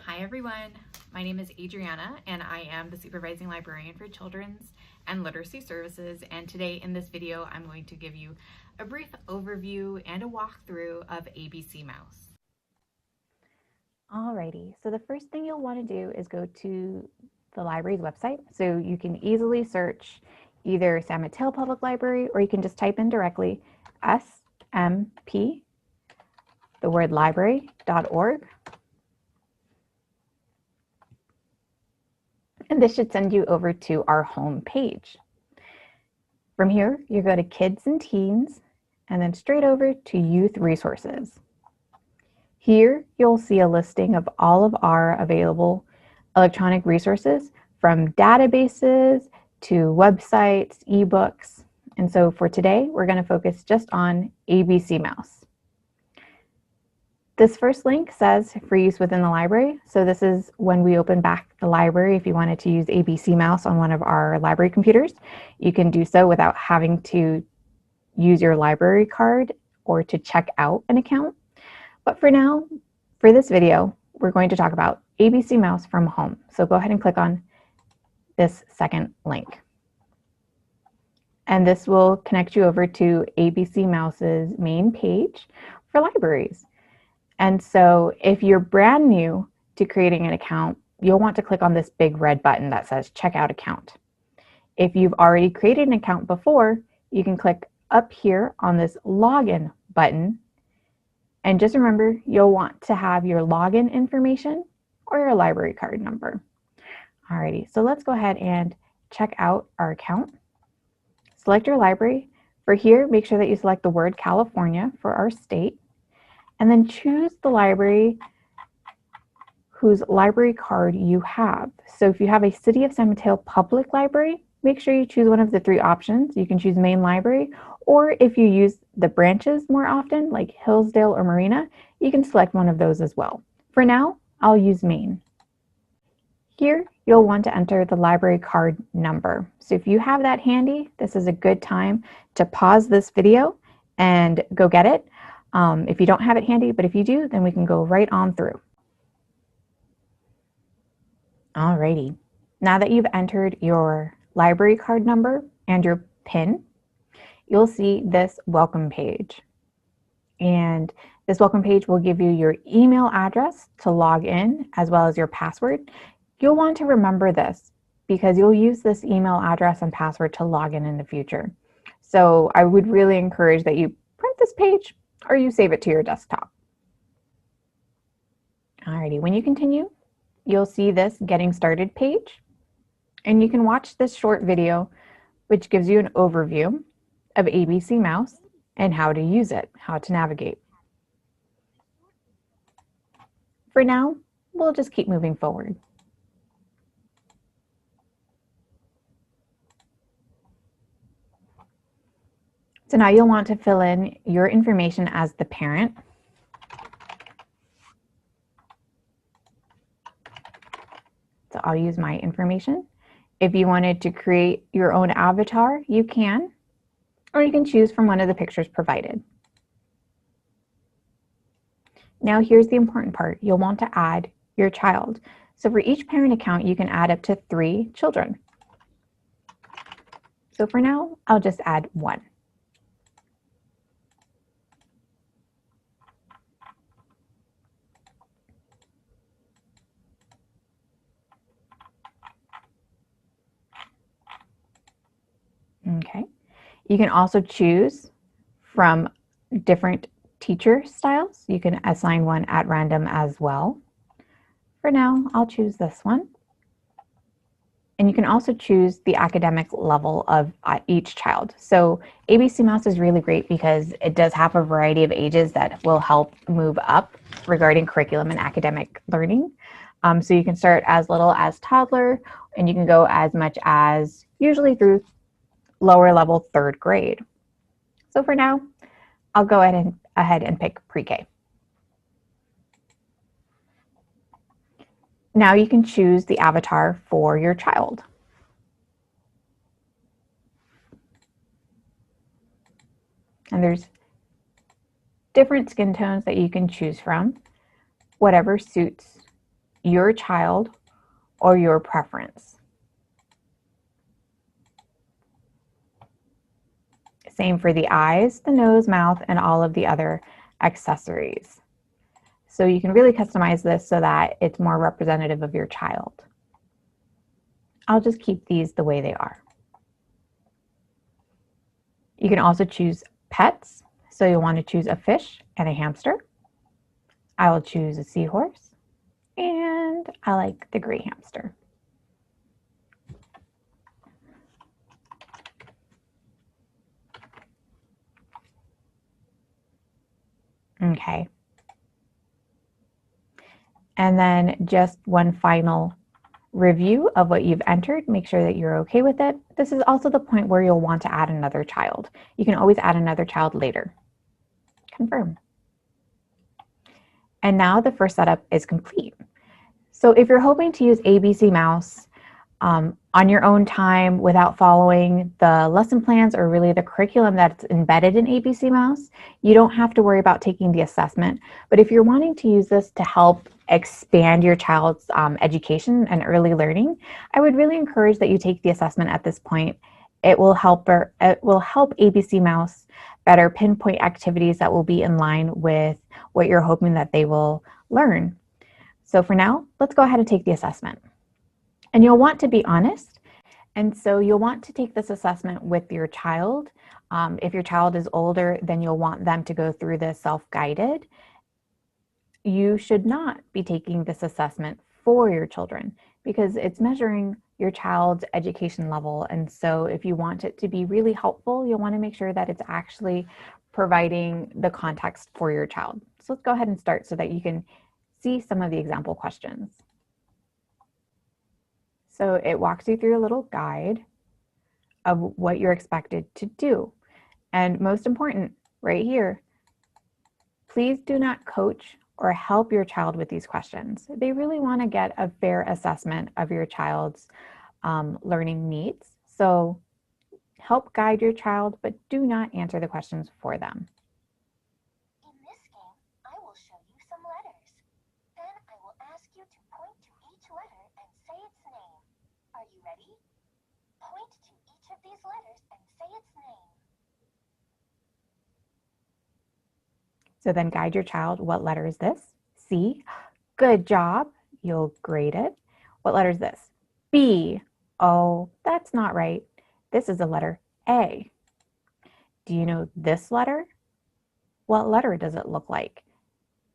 Hi everyone, my name is Adriana and I am the Supervising Librarian for Children's and Literacy Services, and today in this video I'm going to give you a brief overview and a walkthrough of ABCmouse. Alrighty, so the first thing you'll want to do is go to the library's website. So you can easily search either San Mateo Public Library, or you can just type in directly SMP, the word library.org. And this should send you over to our home page. From here, you go to Kids and Teens, and then straight over to Youth Resources. Here, you'll see a listing of all of our available electronic resources, from databases to websites, ebooks. And so for today, we're going to focus just on ABCmouse. This first link says for use within the library. So this is when we open back the library. If you wanted to use ABCmouse on one of our library computers, you can do so without having to use your library card or to check out an account. But for now, for this video, we're going to talk about ABCmouse from home. So go ahead and click on this second link. And this will connect you over to ABCmouse's main page for libraries. And so if you're brand new to creating an account, you'll want to click on this big red button that says Checkout Account. If you've already created an account before, you can click up here on this Login button. And just remember, you'll want to have your login information or your library card number. Alrighty, so let's go ahead and check out our account. Select your library. For here, make sure that you select the word California for our state, and then choose the library whose library card you have. So if you have a City of San Mateo Public Library, make sure you choose one of the three options. You can choose Main Library, or if you use the branches more often, like Hillsdale or Marina, you can select one of those as well. For now, I'll use Main. Here, you'll want to enter the library card number. So if you have that handy, this is a good time to pause this video and go get it. If you don't have it handy, but if you do, then we can go right on through. Alrighty, now that you've entered your library card number and your PIN, you'll see this welcome page. And this welcome page will give you your email address to log in, as well as your password. You'll want to remember this because you'll use this email address and password to log in the future. So I would really encourage that you print this page or you save it to your desktop. Alrighty, when you continue, you'll see this Getting Started page, and you can watch this short video which gives you an overview of ABCmouse and how to use it, how to navigate. For now, we'll just keep moving forward. So now you'll want to fill in your information as the parent. So I'll use my information. If you wanted to create your own avatar, you can, or you can choose from one of the pictures provided. Now here's the important part. You'll want to add your child. So for each parent account, you can add up to 3 children. So for now, I'll just add 1. Okay, you can also choose from different teacher styles. You can assign one at random as well. For now, I'll choose this one. And you can also choose the academic level of each child. So ABCmouse is really great because it does have a variety of ages that will help move up regarding curriculum and academic learning. So you can start as little as toddler, and you can go as much as usually through lower level 3rd grade. So for now, I'll go ahead and pick pre-K. Now you can choose the avatar for your child. And there's different skin tones that you can choose from, whatever suits your child, or your preference. Same for the eyes, the nose, mouth, and all of the other accessories. So you can really customize this so that it's more representative of your child. I'll just keep these the way they are. You can also choose pets. So you'll want to choose a fish and a hamster. I will choose a seahorse, and I like the gray hamster. Okay. And then just one final review of what you've entered. Make sure that you're okay with it. This is also the point where you'll want to add another child. You can always add another child later. Confirm. And now the first setup is complete. So if you're hoping to use ABCmouse on your own time without following the lesson plans or really the curriculum that's embedded in ABCmouse, you don't have to worry about taking the assessment. But if you're wanting to use this to help expand your child's education and early learning, I would really encourage that you take the assessment at this point. It will help ABCmouse better pinpoint activities that will be in line with what you're hoping that they will learn. So for now, let's go ahead and take the assessment. And you'll want to be honest. And so you'll want to take this assessment with your child. If your child is older, then you'll want them to go through this self-guided. You should not be taking this assessment for your children because it's measuring your child's education level. And so if you want it to be really helpful, you'll want to make sure that it's actually providing the context for your child. So let's go ahead and start so that you can see some of the example questions. So it walks you through a little guide of what you're expected to do. And most important, right here, please do not coach or help your child with these questions. They really want to get a fair assessment of your child's learning needs. So help guide your child, but do not answer the questions for them. In this game, I will show you some letters. Then I will ask you to point to each letter and say its name. Are you ready? Point to each of these letters and say its name. So then guide your child. What letter is this? C. Good job. You'll grade it. What letter is this? B. Oh, that's not right. This is the letter A. Do you know this letter? What letter does it look like?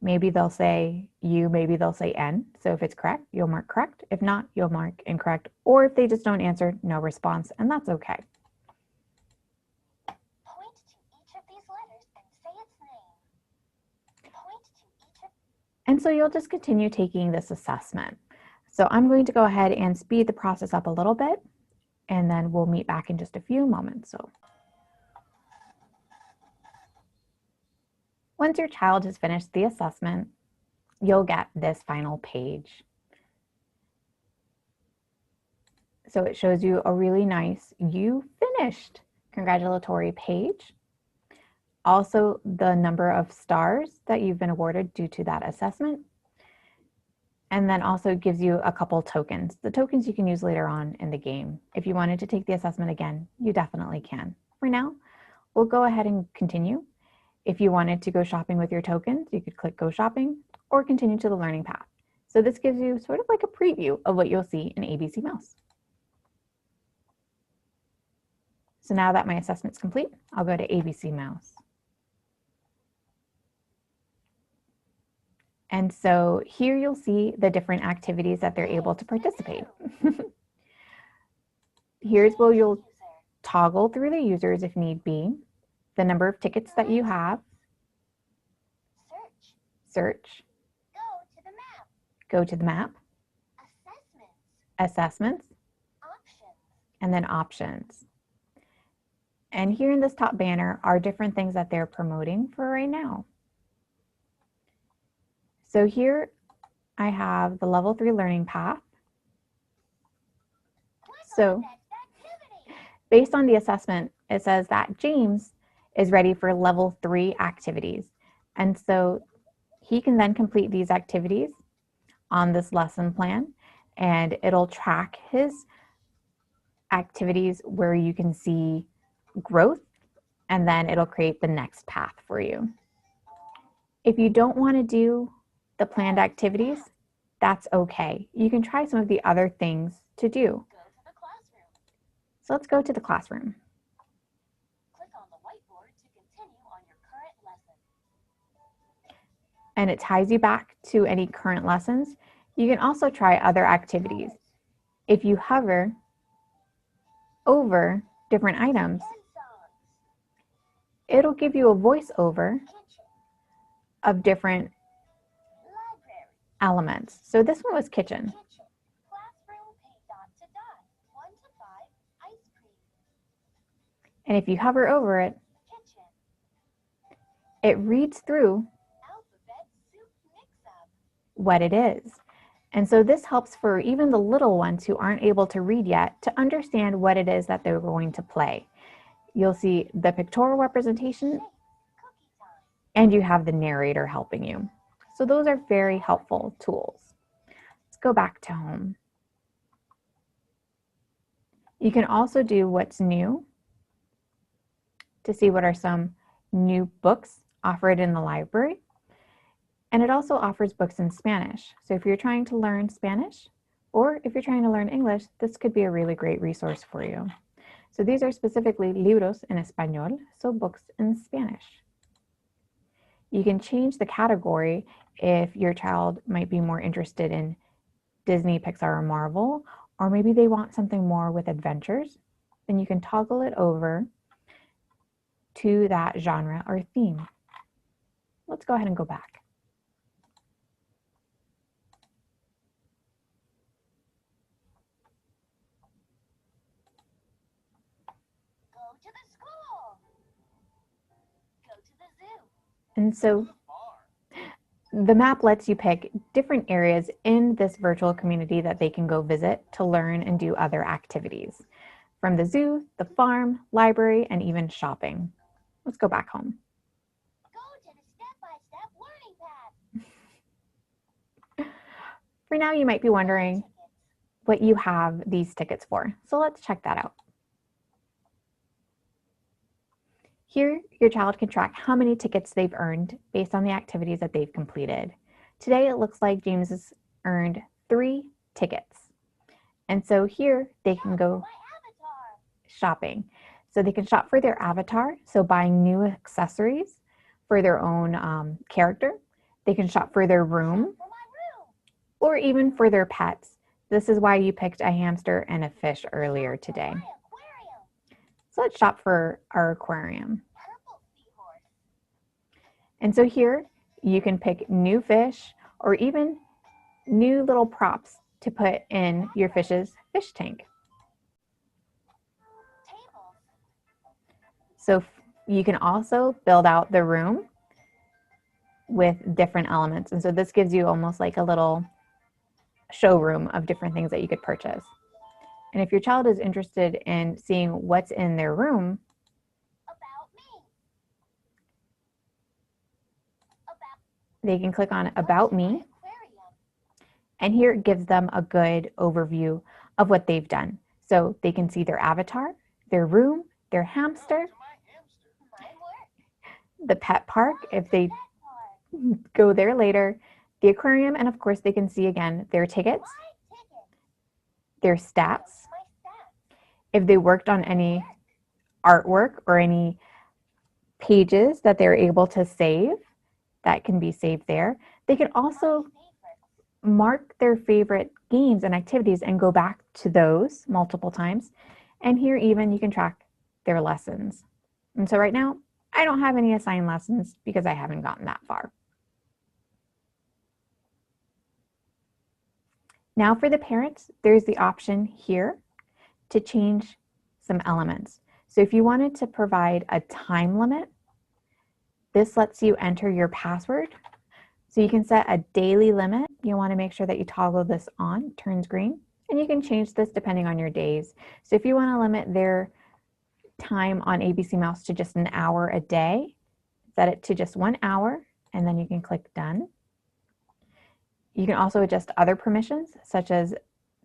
Maybe they'll say U, maybe they'll say N. So if it's correct, you'll mark correct. If not, you'll mark incorrect. Or if they just don't answer, no response, and that's okay. Point to each of these letters and say its name. Point to each of... And so you'll just continue taking this assessment. So I'm going to go ahead and speed the process up a little bit, and then we'll meet back in just a few moments. So once your child has finished the assessment, you'll get this final page. So it shows you a really nice "you finished" congratulatory page. Also the number of stars that you've been awarded due to that assessment. And then also gives you a couple tokens. The tokens you can use later on in the game. If you wanted to take the assessment again, you definitely can. For now, we'll go ahead and continue. If you wanted to go shopping with your tokens, you could click Go Shopping or continue to the learning path. So this gives you sort of like a preview of what you'll see in ABCmouse. So now that my assessment's complete, I'll go to ABCmouse. And so here you'll see the different activities that they're able to participate. Here's where you'll toggle through the users if need be, the number of tickets that you have, search, go to the map, assessments, and then options. And here in this top banner are different things that they're promoting for right now. So here I have the level 3 learning path. So based on the assessment, it says that James is ready for level 3 activities. And so he can then complete these activities on this lesson plan, and it'll track his activities where you can see growth, and then it'll create the next path for you. If you don't want to do the planned activities, that's okay. You can try some of the other things to do. Go to the classroom. So let's go to the classroom. Click on the whiteboard to continue on your current lesson. And it ties you back to any current lessons. You can also try other activities. If you hover over different items, And songs. it'll give you a voiceover Kitchen. of different Library. elements. So this one was kitchen. Kitchen. Classroom pay dot to dot. 1 to 5. Ice cream. And if you hover over it, Kitchen. it reads through Alphabet soup mix-up. what it is. And so this helps for even the little ones who aren't able to read yet to understand what it is that they're going to play. You'll see the pictorial representation, Shakes. Cookie time. and you have the narrator helping you. So those are very helpful tools. Let's go back to home. You can also do what's new to see what are some new books offered in the library. And it also offers books in Spanish. So if you're trying to learn Spanish, or if you're trying to learn English, this could be a really great resource for you. So these are specifically libros en español, so books in Spanish. You can change the category if your child might be more interested in Disney, Pixar, or Marvel, or maybe they want something more with adventures. Then you can toggle it over to that genre or theme. Let's go ahead and go back. Go to the school. Go to the zoo. And so the map lets you pick different areas in this virtual community that they can go visit to learn and do other activities, from the zoo, the farm, library, and even shopping. Let's go back home. Go to the step-by-step learning path. For now, you might be wondering Tickets. what you have these tickets for. So let's check that out. Here, your child can track how many tickets they've earned based on the activities that they've completed. Today, it looks like James has earned 3 tickets. And so here, they can go My avatar. shopping. So they can shop for their avatar, so buying new accessories for their own character. They can shop for their room, For my room. or even for their pets. This is why you picked a hamster and a fish earlier today. My aquarium. So let's shop for our aquarium. Purple seahorse. And so here you can pick new fish or even new little props to put in your fish's fish tank. Tables. So you can also build out the room with different elements. And so this gives you almost like a little showroom of different things that you could purchase. And if your child is interested in seeing what's in their room, About me. About they can click on About Me, aquarium. and here it gives them a good overview of what they've done. So they can see their avatar, their room, their hamster, My work. the pet park if they Pet park. go there later, the aquarium, and of course they can see again their tickets, My tickets. their stats, My stats. if they worked on any artwork or any pages that they're able to save, that can be saved there. They can also Favorites. mark their favorite games and activities and go back to those multiple times. And here even you can track their lessons. And so right now, I don't have any assigned lessons because I haven't gotten that far. Now for the parents, there's the option here to change some elements. So if you wanted to provide a time limit, this lets you enter your password. So you can set a daily limit. You want to make sure that you toggle this on, it turns green, and you can change this depending on your days. So if you want to limit their time on ABCmouse to just an hour a day, set it to just 1 hour, and then you can click done. You can also adjust other permissions, such as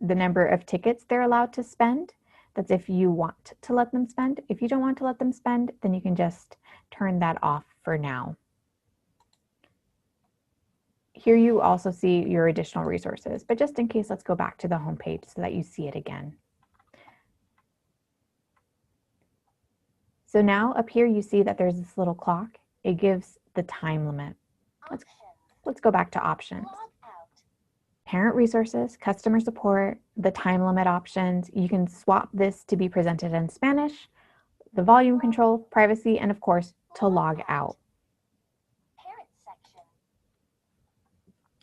the number of tickets they're allowed to spend. That's if you want to let them spend. If you don't want to let them spend, then you can just turn that off for now. Here you also see your additional resources, but just in case, let's go back to the home page so that you see it again. So now up here you see that there's this little clock. It gives the time limit. Let's go back to options. Parent resources, customer support, the time limit options. You can swap this to be presented in Spanish, the volume control, privacy, and of course, to log out. Parent section.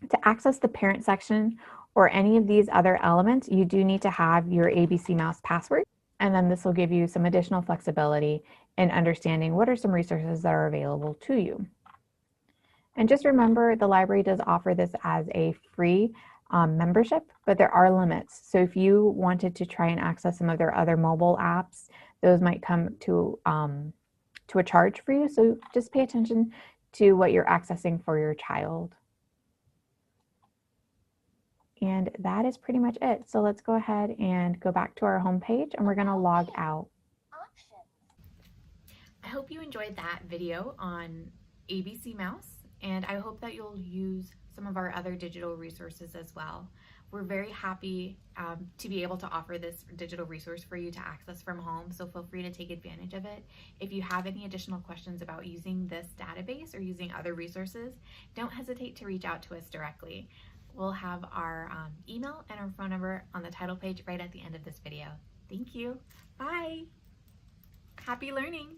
To access the parent section or any of these other elements, you do need to have your ABCmouse password, and then this will give you some additional flexibility in understanding what are some resources that are available to you. And just remember, the library does offer this as a free membership, but there are limits. So if you wanted to try and access some of their other mobile apps, those might come to a charge for you. So just pay attention to what you're accessing for your child. And that is pretty much it. So let's go ahead and go back to our home page, and we're going to log out. I hope you enjoyed that video on ABCmouse, and I hope that you'll use some of our other digital resources as well. We're very happy to be able to offer this digital resource for you to access from home, so feel free to take advantage of it. If you have any additional questions about using this database or using other resources, don't hesitate to reach out to us directly. We'll have our email and our phone number on the title page right at the end of this video. Thank you. Bye. Happy learning.